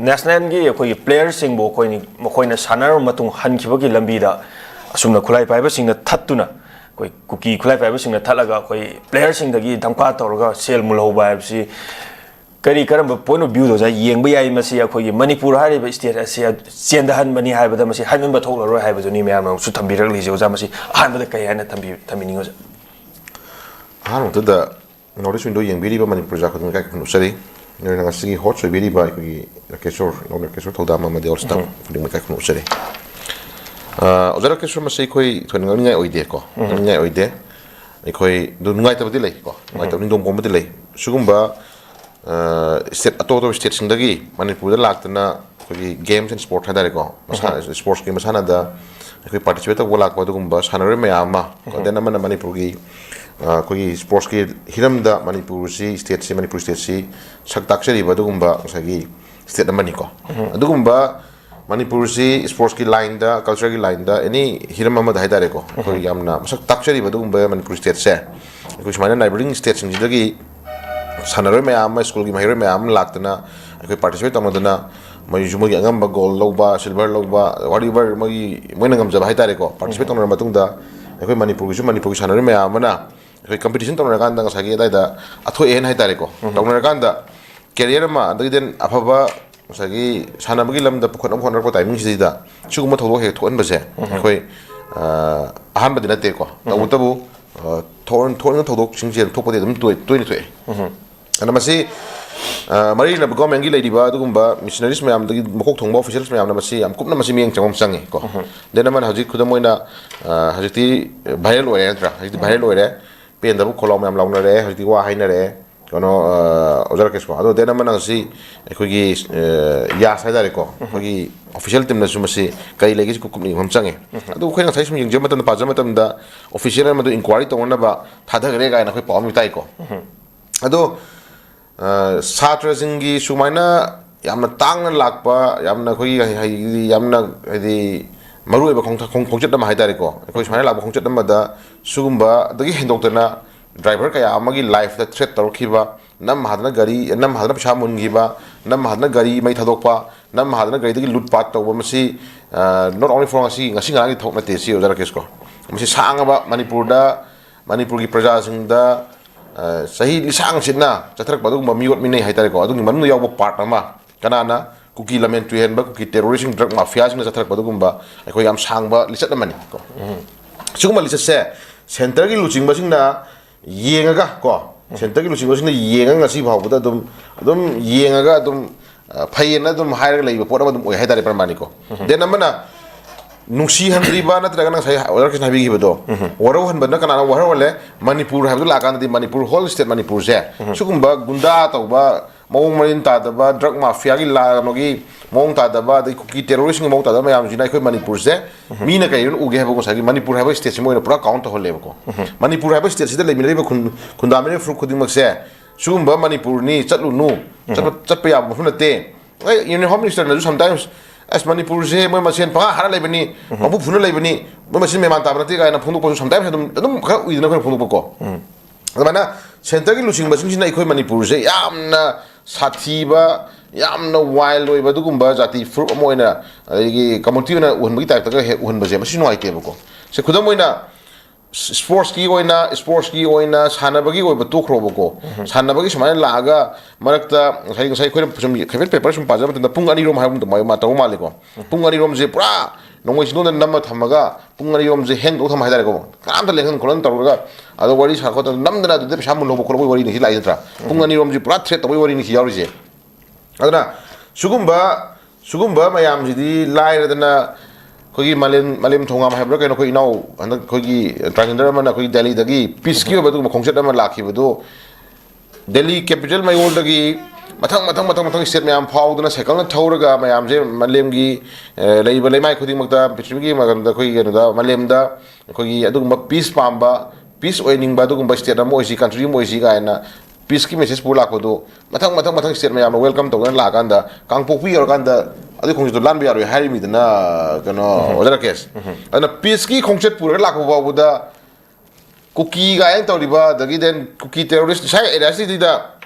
national gi khoi player sing bo khoi na sanar matung han khiba gi lambi da asumna khulai pai ba sing na thattuna koi cookie khulai pai ba sing na thalaga khoi player sing da gi damkha tawraga sel mulho ba si kari karam point of view do ja yeng ba yai masi khoi manipur hari ba state asia chenda han bani hai ba da masi han ba thok ro hai ba joni me am su thambi rak li jo ja masi han ba da kai ana thambi ningo ja han to da Nordic window yeng bi ba manipur ja khadun ka khnu sari ngai nga sigi hot so bi ba ki kesor no kesor thoda ma de all stuff fuding ka khnu sari ozara kesor ma sei khoi thon ngai oide ko ngai oide khoi du ngai ta bi lei ko ngai ta ning dom bom bi lei sugumba state auto state singdagi manipur da laktana khoi games and sport hadare ko sports game sana da khoi participate ko lak ba dugumba sanare me ama ko dena man manipur gi khoi sports ki hiram da manipur si state si manipur state si saktak seri ba dugumba sagi state amani ko dugumba manipur si sports ki line da culture ki line da any hiram ama da hadare ko khoi yamna saktak seri ba dugumba manipur state se khoi smana neighboring states singdagi sanaroi mayam school gi mahiroi mayam laktana akoi participate tamadana mai jumo gi angam ba gold loba silver loba whatever mai moina ngam jaba haitare ko participate tonor matungda akoi manipur gi sanaroi mayam na akoi competition tonor kan da sagi dai da athoi en haitare ko tonor kan da career ma da den afaba sagi sanabagi lamda pukhon am khonor ko timing si da chuguma thodo he thon base akoi ahan ba dinate ko tabu thon thodok singje thokpade dum toy ni toy ana masi mari na government gi lady ba dugumba missionaries mayam dagi mokok thongba officials mayam na masi am kupna masi mieng changom changi ko dena man haji khudamoina hajiti viral oye tra hajiti viral oye pen da bu kolom mayam launa re hajiti wa haina re kono ozar kesko ado dena man asi khogi ya sa dare ko khogi official team na sumasi kai legi ku kupni hom changi ado khoina sai sum yeng matan pa jamatam da official ma do inquiry tongna ba thada gare ga na khoi pawmi tai ko ado satra singi sumaina yamna tangna lakpa yamna khoi yamna hadi maru eba khongchet dam haidare ko khoi sumaina lakpa khongchet dam da sugumba dagi hendokna driver kaya amagi life da threat torkiba nam hadna gari nam hadna pcha mungiba nam hadna gari mai thadokpa nam hadna gari dagi loot pat tawba masi not only for ngasi ngaragi thokna te si ozara kesko masi sangaba manipur gi praja singda sahi lisang sinna chatrak badung mamiot minai haitare ko adung manu yaw part nama kanana cookie lamen tuhen ba cookie terrorism drug mafia sing chatrak badung ba ko yam sangba lisat namani ko suguma lisat se center gi luching ba singna yengaga ko center gi luching ba singna yenga ngasi bawda dum yengaga dum phayena dum hair leiba pora dum oi haitare parmani ko denamana nungsi handriba na traga na sai order ke nabi gibedo waro han bana kana waro le manipur habdu la kana di manipur whole state manipur je sugumba gunda tawba mong marin ta da ba drug mafia gi la nogi mong ta da ba de cookie terrorist gi mong ta da ma yam jina khoi manipur je mina kai un uge habo sagi manipur habo state mo pura count ho lebo ko manipur habo state sida le mina le khunda mene fru khudi mak se sugumba manipur ni chatlu nu chat pa ya bu na te union home minister na sometimes as manipur je moi masen pa hara lebani mabu phuna lebani moi masin me man ta brati ga na phunu ko sometimes adum kha uidna ko phunu ko adamana center gi luching basing sina ikoi manipur je yamna sathiba yamna wild oi badugumba jati fruit moina gi community na un gi type ta he un baje masin no aite ko se khudam moina sports ki oina sanabagi oi batu khrobo ko sanabagi samai laga marakta sai khoi sum khavet paper sum pajama tanda pung ani rom haum to mai ma taw male ko pung ani rom je pura nongoi sino nam thamaga pung ani rom je heng do tham haidare ko kam ta lengan kholan targa ado wari sa ko nam dana de shamun lobo ko wari ni hilai tra pung ani rom je pura threat to wari ni hiyauri je adana sugumba mayam jidi lai dana kogi malem thongam habra kaino koi nau anda kogi transgender mana koi delhi dagi peace ki badu khongchet ama lakhi badu delhi capital mai ol dagi mathang state mayam faudna cycle na thoraga mayam je malem gi leiba leimai khuding makta pithri gi maganda koi genu da malem da kogi adu peace pamba peace oining ba du state am oisi country mo oisi ga na peace ki message pula ko do mathang state mayam welcome to la ganda kangpokpi or ganda adi khongset lan bi aro hari mi dana kano ozara case ana peace ki khongset pura la ko ba cookie ga en toriba dagi den cookie terrorist sai erasi da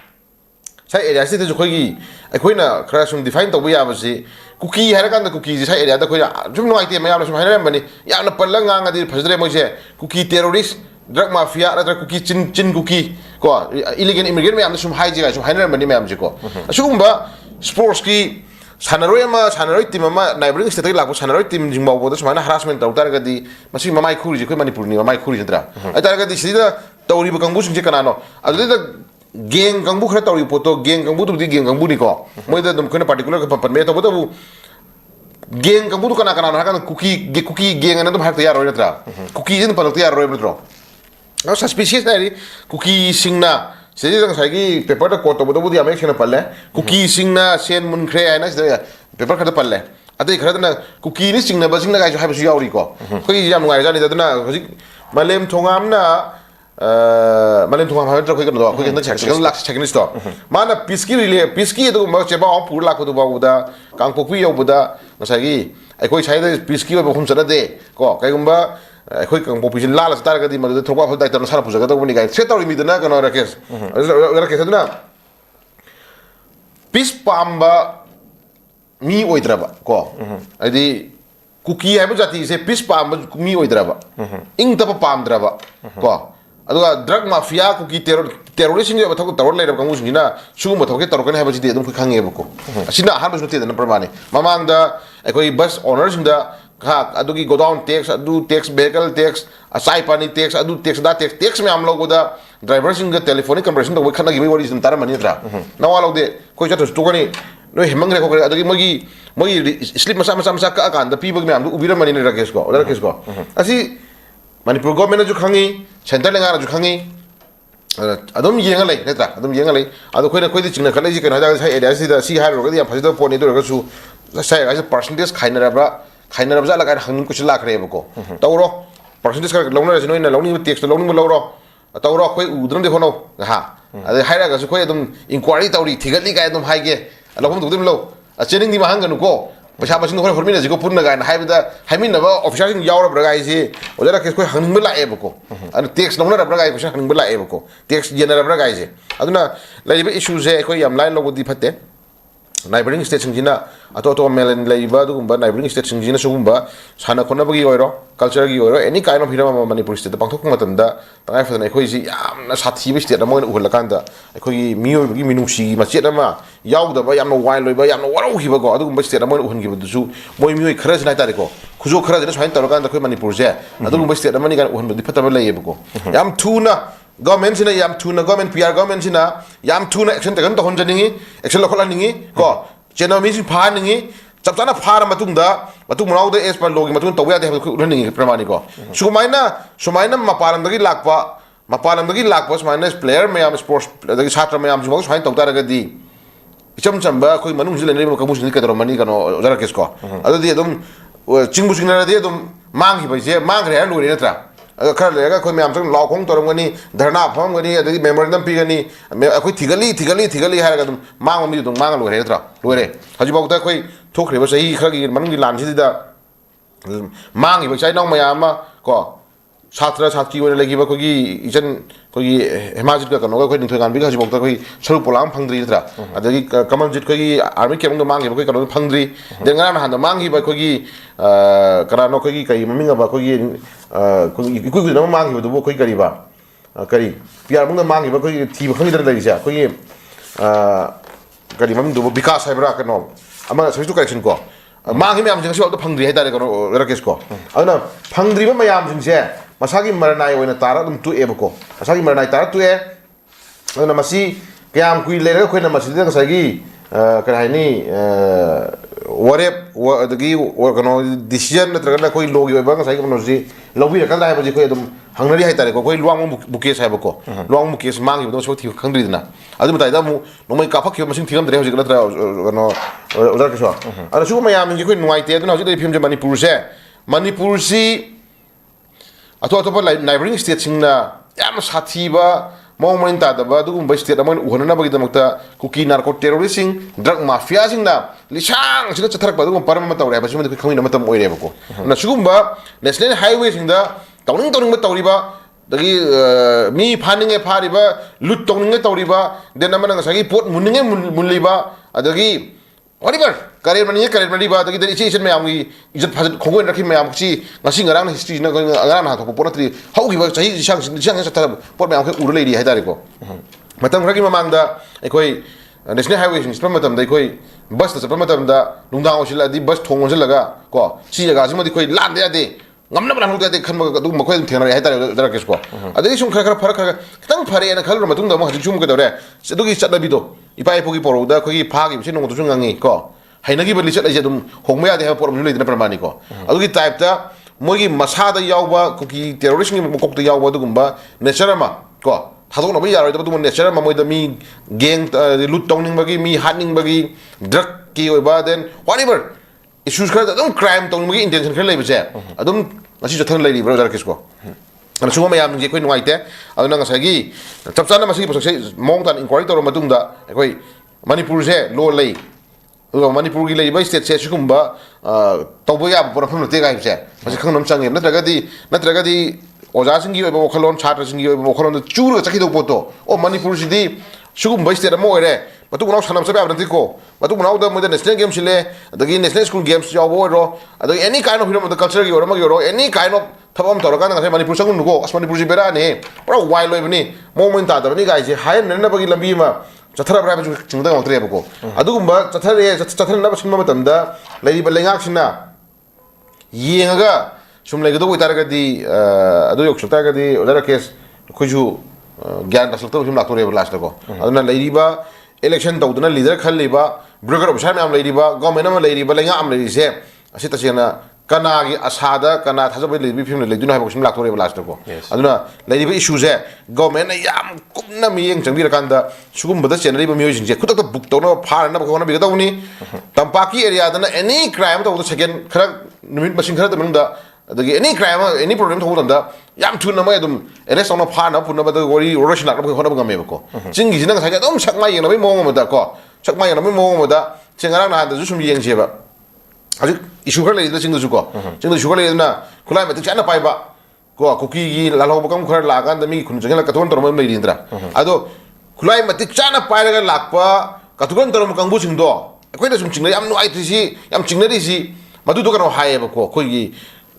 sai area si ju khoi gi na khara sum define to ya ba si cookie har kan da cookie ji sai area da khoi sum no ite mayam sum haina bani ya na palla nga nga di phajre mo je cookie terrorist drug mafia ra cookie chin cookie ko illegal immigrant mayam sum hai ji ga sum haina bani mayam ji ko sum ba sports ki sanaroi team ama neighboring state la ko sanaroi team jing bawo da sum haina harassment ta tar ga di masi mamai khuri ji khoi manipur ni mamai khuri jendra ai tar ga di sida tawri ba kangbu sing je kanano adu da geng kangbu khara tawri poto geng kangbu tu di geng kangbu ni ko moi da dum khona particular ka pan me to boto bu geng kangbu tu kana kana kan cookie geng ana dum har tayar roi tra cookie jin pan tayar roi bro no suspicious na ri cookie singna se ji dang sai gi paper da ko to boto bu di ame khena palle cookie singna sen mun khre ai na se paper khada palle adai khara na cookie ni singna ba singna ga jo hai ba su yauri ko ko gi jam ngai ja ni da na hojik malem thongam na malem thongam ha tra khoi kan do khoi kan check lak checklist to mana piski do ma che ba pur lak do ba da kang pokpi yo buda na sai gi ai khoi sai da piski ba khum chana de ko kai gumba ai khoi kang pokpi la la tar ga di ma do thokwa phal dai tar sara puja ga do ni ga se tar mi da na kan rakes na pis pamba mi oidraba ko ai di cookie hai ba jati se pis pamba mi oidraba ing ta pam draba ko aduga drug mafia cookie terrorist ni ba thok tawr lai kang using na sugum ba thok tor kan ha ba ji de dum khang ye ba ko asina har ba te na pramane mamang da ekoi bus owners da kha adugi go down tax adu tax vehicle tax asai pani tax adu tax me am logo da driver sing telephonic conversation da khana gi wori sum tar mani tra na wa lo de koi cha to kani no hemang re ko adugi mogi slip masa ka kan da pi ba me am ubira mani ne rakesh ko asi manipur government ju khangi center lenga ju khangi adum yenga lei netra adum yenga lei adu khoi di chingna khalai ji kana da sai area si da si har ro ga ya phajida poni do ga su sai ga percentage khaina ra za la ka hangin ku chila khre ba ko tawro percentage ka longna ra sinoi na longni tax longni mo lawro tawro khoi udram de hono ha adu haira ga su khoi adum inquiry tawri thigali ga adum haige alhum dum lo chening di ma hanganu ko पैसा बसिन खर फरमिना जिको पुरना गायन हाइबदा हाइमिन नबा officer सिंग यावर ब्रगाइ जे ओजरा case कोइ हंगबा लाए बको अन tax नौना ब्रगाइ पैसा हंगबा लाए बको टैक्स जेनर ब्रगाइ जे अदुना लाइबा इशू जे कोइ याम लाइन लोगो दि फते नाइबरिंग स्टेट सिंजिना अतो मेलन लाइबा दुगुंबा नाइबरिंग स्टेट सिंजिना सुगुंबा साना खोनाबगी ओइरो कल्चर गी ओइरो एनी काइंड ऑफ हिरामा मणिपुर स्टेट पांथोक मतमदा तंगाइ फदना कोइ जी यामना साथीबा स्टेट अमोन उहलकांदा कोइ मियोबगी मिनुसी मचेत अमा याउदबा यामना वाइन लोइबा यामना वरौहिबा को अदुगुंबा स्टेट अमोन उहनगिबदुसु मोइ मियोइ खरज नाइ तारे को खुजो खरज ने साइन तरकांदा कोइ मणिपुर जे अदुगुंबा स्टेट अमनि गान उहनबदि फतबा लाइबको याम थुना government sina yam thuna government PR government sina yam thuna action taken to honjaningi action lokhola ningi ko cheno mi sin pha ningi chapchana phara matungda matung manaw da es par logi matung tawya de ningi pramani ko sumaina mapalandagi lakpa sumaina player mayam sports dagi chhatra mayam jmo sumaina tawta raga di icham chamba koi manung jile ne ka musin ka mani kano jara kes ko adu di adum chingbu singna di adum mangi bai je mangre ha lori natra खर लेगा कोई मैं आमसंग लाखों तोरंगनी धरना फमगनी अदगी memorandum पीगनी अखोई थिगली हारगा तुम मांग mummy तुम मांग लोरे नत्रा लोरे हजिबाउता कोई थोखरेबा सही खरगी मनंगी लानसिदा मांगी बचाई नौ मयामा को छात्र छात्री ओने लगिबा कोगी इजन कोगी हेमाजित का कनो कोई निथोय गानबी हजिबाउता कोई सरु पोलाम फंगद्री नत्रा अदगी कमलजित कोगी आर्मी केमंग मांगी कोई कनो फंगद्री देंगा हान मांगी बा कोगी करानो कोगी कई ममिंग बा कोगी कोई नम मांगी बदुबो कोई करीबा करी पियार मंग मांगी बा कोई थीब खंगिदर लगिसा कोगी करी ममिंग दुबो विकास हाइबरा कनो अमा सबितु करेक्शन को मांगी मैम जिंग सिवाल तो फंगद्री हाइतारे कनो राकेश को अदना फंगद्री बा मैम जिंगसे मसागी मरनाय ओइना तारा दुम तु एबको मसागी मरनाय तारा तु ए अदना मसी कयाम कुइ लेरगा खोइना मसिदा कसगी कहानी वरेप अदगी कनो डिसीजन नत्रगना कोई लोगी ओइबा कसगी कनोजी लौबी रकदा हाइबजी कोई दुम हंगनरी हाइतारे को कोई लुवांग बुकेस हाइबको लुवांग बुकेस मांगी बदो सो थि खंद्रीदना अदु बताइदा मु नोमै काफक मसिंग थिगम दरे हजि नत्रा कनो उदर कसो अदु सुगु मयाम जी कोई नुवाइते अदु हजि दे फिल्म जे मणिपुर सी अतोपा नाइबरिंग स्टेट सिंगना याम साथीबा मोमन तादबा दुगुंबा स्टेट अमन उहननाबगिदमक्ता कुकी नार्को टेररिस्ट सिंग ड्रग माफिया सिंगना लिसांग सिना चथरकबा दुगुं परम मतौरे बसिम खंगिना मतम ओइरेबको ना सुगुंबा नेशनल हाईवे सिंगदा तौनिंग तौरिबा dagi mi phaninge phariba lut tongninge tawriba den amana ngasagi pot muninge munliba adagi whatever career mani ba dagi dei chen mayam gi ijat phajat khongwen rakhi mayam chi ngasi ngarang history na ngarang na thok ponatri haugi ba chahi sang sa pot mayam khe ur leiri haidari ko matam ragi mamangda ekoi national highway sing spam matam dai koi bus ta spam matam da lungdang osila di bus thong onjal laga ko chi jaga sima di koi lan de ade ngamna bran hul de khan ma du ma koi thena haidari dara kes ko adai sum khara farak khara kitang phare na khalur matung da ma hajum ka dore sedugi chatna bido ipai pogi poro da koi phagi bisi nong tu ngangi ko hainagi bali chat ai dum hongma ya de ha porom le de pramani ko adugi type ta mogi masada yawba kuki terrorist ni mokok ta yawba dugumba nature ma ko thadok na ba yaro da dum nature ma moi da mi gang lut tongning bagi mi hatning bagi drug ki oiba then whatever issues khara dum crime tong bagi intention khara leiba se adum ngasi jothang leiri bro dar kisko ana suma mayam je koi nuai te aduna ngasagi chapchana masi posok se mong tan inquiry tor matung da koi manipur se lo lei manipur gi lei ba state se sugumba tawbo ya por phum te ga se masi khangnam change natraga di oja singi oiba okhalon chatra singi oiba okhalon churu chaki do poto o manipur sidi sugumba state mo ere matu kunau sanam sabe abranti ko matu kunau da mo da national games sile adagi national school games yawo ro adagi any kind of culture gi orama gi ro any kind of thabam toraka na manipur sangun nugo as manipur ji bera ne pura wild loib ni moment ta da ni ga ji hayan na bagi lambi ma chathara bra ju chingda ngtre ba ko adugumba chathara na basin ma tamda leiri ba lengak sina yenga sum legi do itara ga di adu yok sota ga di odara kes khuju gyan dasal to sum laktore ba last ko aduna leiri ba election tawduna leader khaliba brigade officer nam leiriba government am leiriba lenga am leiri se asita sena kana gi asada kana thajabe leiri film leiduna ha bosim laktore last ko aduna leiriba issue se government yam kumna mi yeng changbi rakanda sugum bada chenari ba music je khutak book tawna phar na ba kona bi gadawni tampaki area dana any crime tawda second khara numit machine khara tamunda adagi any crime any problem thawda yam thuna ma adum arrest on phana phuna ba gori rush nak ba khona ba game ko jingi jina sa ga dum sakma yeng na bai mong ma da ko sakma yeng na bai mong ma da chengarang na da ju sum yeng je ba aju issue khar le da jing du ko jing du sugar le na khulai ma tik chana pai ba ko kuki gi la lo ba kam khar la kan da mi khun jeng la ka thon tor ma le indra ado khulai ma tik chana pai la lak pa ka thukan tor ma kang bu sing do koi da sum ching yam no ai ti si yam ching na ri si madu do ka no hai ba ko koi gi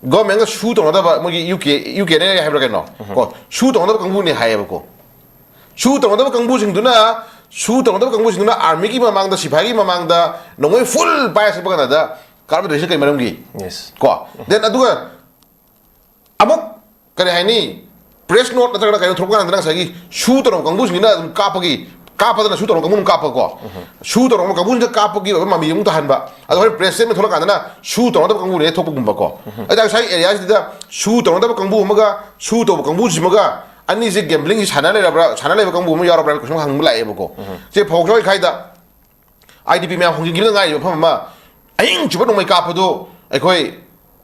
government ga shoot on da ba mo gi uk ne ha bra no ko shoot on da kang bu ni hai ba ko shoot on da kang bu sing du na shoot on da kang bu sing na army gi mamang da sipai gi mamang da nongoi full bias ba na da karba de kai maram gi yes ko then aduga amok kare hai ni press note na kai thok na na sa gi shoot on kang bu sing na ka pa gi ka pa da shoot on kang bu ka pa ko shoot on kang bu da ka pa gi ma mi yung ta han ba ado press me thola ka na shoot on da kang bu ne thok bu ba ko ada sai area da shoot on da kang bu ma ga shoot on kang bu ji ma ga ani je gambling ji chana le ra chana le kang bu ma ya ra ko hang mu lai ba ko je phok joi khai da idp me hong gi gi ngai pham ma aing chu ba no mai ka pa do ai khoi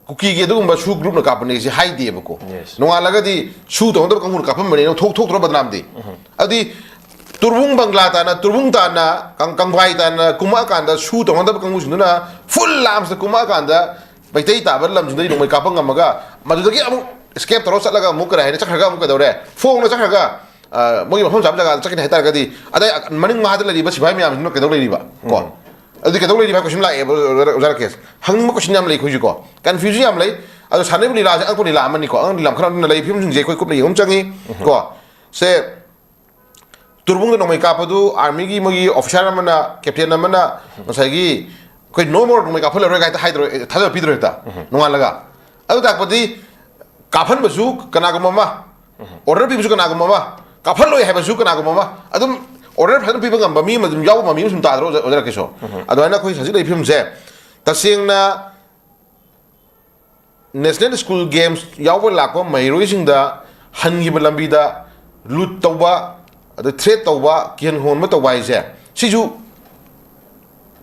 kuki ge dum ba shu group na ka pa ne ji hai de ba ko no ala ga di shoot on da kang bu ka pham ne thok thok thro ba nam di adi turbung bangla ta na turbung ta na kang bai ta na kuma kan da shoot on da kang bu sing na full lams da kuma kan da bai tai ta ba lam jing da no mai ka pa ngam ga ma du da gi amu escape taro sat laga muk ra ne chakha ga muk da re phone na chakha ga mo gi phone jam jaga chakha ne ta ga di ada maning ma da le ba sibai mi am no ke do le ba ko adi ke do le ba ko sim la e za kes hang ma ko sim yam le ko ji ko confusion yam le ado sane bu ni la ang ko ni la man ni ko ang ni lam khana na le phim jing je ko kup le yom changi ko se turbung no mai ka pa du army gi mo gi officer amana captain amana masai gi ko no more mai ka phale ro ga ta haidro tha pi dro ta no laga ado tak pati kafan basu kana ga mama order pi basu kana ga mama kafan loi ha basu kana ga mama adum order phan pi bangam ba mi ma dum yaw ma mi sum ta ro odara keso ado ana khoi saji dei film se tasing na national school games yaw la ko mai roi sing da han gi lambi da lut tawba ado threat tawba kian hon ma tawai se siju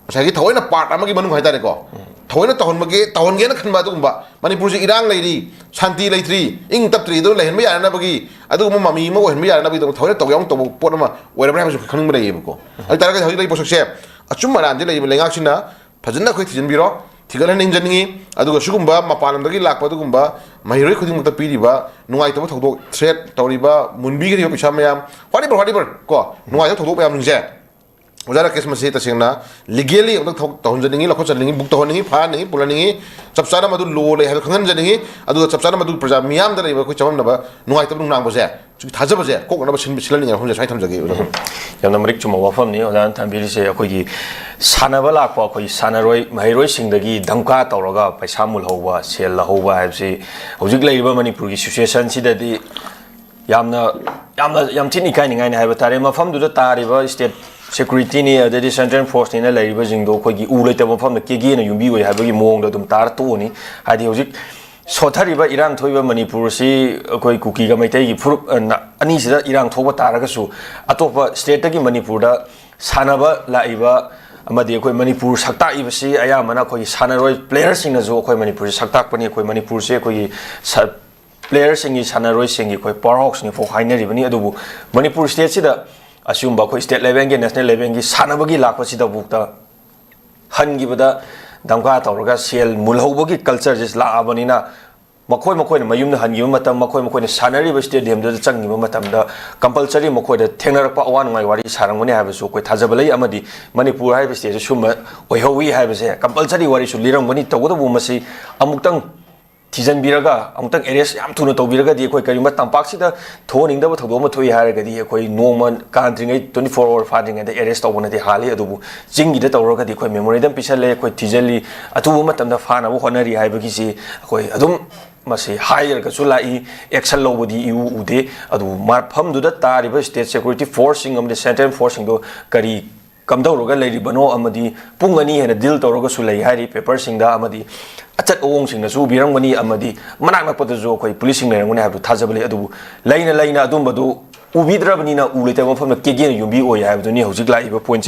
sagi thoina part amagi manu hai ta ne ko thoina tahon mage tahon ge na khan ba du ba manipur ji irang leiri shanti leitri ing tap tri do lehen ma ya na bagi adu ma mami ma hen ma ya na bagi thoina taw yong taw pot ma wera bra su khang ma le ko ai tar ga hoi dai posok se achum ma ran je le ngak sina phajna khoi thijin biro ꯊꯤꯒꯠꯍꯟꯅꯤꯡꯖꯅꯤꯡꯉꯤ ꯑꯗꯨꯒ ꯁꯤꯒꯨꯝꯕ ꯃꯄꯥꯟ ꯂꯝꯗꯒꯤ ꯂꯥꯛꯄ ꯑꯗꯨꯒꯨꯝꯕ ꯃꯍꯩꯔꯣꯏ ꯈꯨꯗꯤꯡꯃꯛꯇ ꯄꯤꯔꯤꯕ ꯅꯨꯡꯉꯥꯏꯇꯕ ꯊꯧꯗꯣꯛ ꯊ꯭ꯔꯦꯠ ꯇꯧꯔꯤꯕ ꯃꯨꯟꯕꯤꯒꯗꯧꯔꯤꯕ ꯄꯩꯁꯥ ꯃꯌꯥꯝ ꯋꯥꯠꯏꯕꯔ ꯀꯣ ꯅꯨꯡꯉꯥꯏꯇꯕ ꯊꯧꯗꯣꯛ ꯃꯌꯥꯝꯁꯤꯡꯁꯦ ꯑꯣꯖꯥꯅ ꯀꯦꯁ ꯃꯁꯤ ꯇꯁꯦꯡꯅ ꯂꯤꯒꯦꯜꯂꯤ ꯑꯃꯨꯛꯇꯪ ꯇꯧꯍꯟꯖꯅꯤꯡꯉꯤ ꯂꯧꯈꯠꯆꯅꯤꯡꯉꯤ ꯕꯨꯛ ꯇꯧꯍꯟꯅꯤꯡꯉꯤ ꯐꯥꯍꯟꯅꯤꯡꯉꯤ ꯄꯨꯜꯍꯟꯅꯤꯡꯉꯤ ꯆꯞ ꯆꯥꯅ ꯃꯗꯨ ꯂꯣ ꯂꯩ ꯍꯥꯏꯕꯗꯨ ꯈꯪꯍꯟꯖꯅꯤꯡꯉꯤ ꯑꯗꯨꯒ ꯆꯞ ꯆꯥꯅ ꯃꯗꯨ ꯄ꯭ꯔꯖꯥ ꯃꯤꯌꯥꯝꯗ ꯂꯩꯕ ꯑꯩꯈꯣꯏ ꯆꯃꯝꯅꯕ ꯅꯨꯡꯉꯥꯏꯇꯕ ꯅꯨꯡꯅꯥꯡꯕꯁꯦ ꯊꯥꯖꯕꯁꯦ ꯀꯣꯛꯅꯕ ꯁꯤꯜꯍꯟꯅꯤꯡꯉꯤ ꯃꯐꯝꯁꯦ ꯁꯨꯃꯥꯏꯅ ꯊꯝꯖꯒꯦ ꯑꯣꯖꯥ ꯌꯥꯝꯅ ꯃꯔꯤꯛ ꯆꯨꯝꯕ ꯋꯥꯐꯝꯅꯤ ꯑꯣꯖꯥꯅ ꯊꯝꯕꯤꯔꯤꯁꯦ ꯑꯩꯈꯣꯏꯒꯤ ꯁꯥꯟꯅꯕ ꯂꯥꯛꯄ ꯑꯩꯈꯣꯏ ꯁꯥꯟꯅꯔꯣꯏ ꯃꯍꯩꯔꯣꯏꯁꯤꯡꯗꯒꯤ ꯙꯝꯀꯥ ꯇꯧꯔꯒ ꯄꯩꯁꯥ ꯃꯨꯜꯍꯧꯕ ꯁꯦꯜ ꯂꯧꯍꯧꯕ ꯍꯥꯏꯕꯁꯤ ꯍꯧꯖꯤꯛ ꯂꯩꯔꯤꯕ ꯃꯅꯤꯄꯨꯔꯒꯤ ꯁꯤꯆꯨꯋꯦꯁꯟꯁꯤꯗꯗꯤ ꯌꯥꯝ ꯊꯤꯅ ꯏꯀꯥꯏꯅꯤꯡꯉꯥꯏꯅꯤ ꯍꯥꯏꯕ ꯇꯥꯔꯦ ꯃꯐꯝꯗꯨꯗ ꯇꯥꯔꯤꯕ ꯁ꯭ꯇꯦꯠ ꯁꯦꯀꯨꯔꯤꯇꯤꯅꯤ ꯑꯗꯩꯗꯤ ꯁꯦꯟꯇ꯭ꯔꯦꯜ ꯐꯣꯔꯁꯅꯤꯅ ꯂꯩꯔꯤꯕꯁꯤꯡꯗꯣ ꯑꯩꯈꯣꯏꯒꯤ ꯎ ꯂꯩꯇꯕ ꯃꯐꯝꯗ ꯀꯦꯒꯦꯅ ꯌꯨꯝꯕꯤ ꯑꯣꯏ ꯍꯥꯏꯕꯒꯤ ꯃꯑꯣꯡꯗ ꯑꯗꯨꯝ ꯇꯥꯔ ꯇꯣꯛꯑꯅꯤ ꯍꯥꯏꯗꯤ ꯍꯧꯖꯤꯛ ꯁꯣꯊꯔꯤꯕ ꯏꯔꯥꯡ ꯊꯣꯛꯏꯕ ꯃꯅꯤꯄꯨꯔꯁꯤ ꯑꯩꯈꯣꯏ ꯀꯨꯀꯤꯒ ꯃꯩꯇꯩꯒꯤ ꯐꯨꯔꯨꯞ ꯑꯅꯤꯁꯤꯗ ꯏꯔꯥꯡ ꯊꯣꯛꯄ ꯇꯥꯔꯒꯁꯨ ꯑꯇꯣꯞꯄ ꯁ꯭ꯇꯦꯠꯇꯒꯤ ꯃꯅꯤꯄꯨꯔꯗ ꯁꯥꯟꯅꯕ ꯂꯥꯛꯏꯕ ꯑꯃꯗꯤ ꯑꯩꯈꯣꯏ ꯃꯅꯤꯄꯨꯔ ꯁꯛꯇꯥꯛꯏꯕꯁꯤ ꯑꯌꯥꯝꯕꯅ ꯑꯩꯈꯣꯏꯒꯤ ꯁꯥꯟꯅꯔꯣꯏ ꯄ꯭ꯂꯦꯌꯔꯁꯤꯡꯅꯁꯨ ꯑꯩꯈꯣꯏ ꯃꯅꯤꯄꯨꯔꯁꯤ ꯁꯛꯇꯥꯛꯄꯅꯤ ꯑꯩꯈꯣꯏ ꯃꯅꯤꯄꯨꯔꯁꯤ ꯑꯩꯈꯣꯏꯒꯤ प्लेयरसिंगी सानरोइसिंगी कोई पावरहाउसनि फो हाइनरिबनि अदुबु मणिपुर स्टेटसिदा असुम्बा कोई स्टेट लेवलगी नेशनल लेवलगी सानबगी लाखपसिदा बुक्ता हनगिबदा दमका तौरगा सेल मुलहौबगी कल्चर जिस लाबनिना मखोय मखोय मयुमना हनगिबा मतम मखोय मखोय सानरिबा स्टेडियम द चंगिबा मतमदा कंपलसरी मखोय द थेंगनरपा अवा नुंगाई वारी सारंगमनि हाबसु कोई थाजबलै अमदि मणिपुर हाइबा स्टेट सुम ओइहौवी हाइबसे कंपलसरी वारी सु लिरंगमनि तगदबु मसि अमुक्तंग थिजनबिरगा अमुक्तंग एरेस्ट याम थुनो तौबिरगादि अखोय करिमा तंपाकसिदा थोनिंगदब थौदोमा थोइ हारगादि अखोय नोमा कांद्रिङै 24 आवर फादिङैदा एरेस्ट तौबनदि हाली अदुबु चिंगिदा तौरगादि अखोय मेमोरेदम पिसले अखोय थिजली अतुबु मतमदा फानाबु होनरि हाइबगिसि अखोय अदुम मसी हायरगसु लाई एक्शन लौबदि इउ उदे अदु मारफमदुदा तारिबा स्टेट सिक्योरिटी फोर्सिंग अमदि सेंट्रल फोर्सिंग दो करी कमदौरगा लेरिबनो अमदि पुंग अनि हेना डील तौरगसु लै हारि पेपर सिंगदा अमदि अचत ओंग सिंगसु बिरंगमनि अमदि मनाक नकपदजु अखोय पुलिस सिंग लेरंगमनि हाबदु थाजबले अदु लैना लैना अदुमबदु उबिद्रबनिना उ लेते मफम केगे युबी ओय हाबदुनि हौजिक लाइबा पॉइंट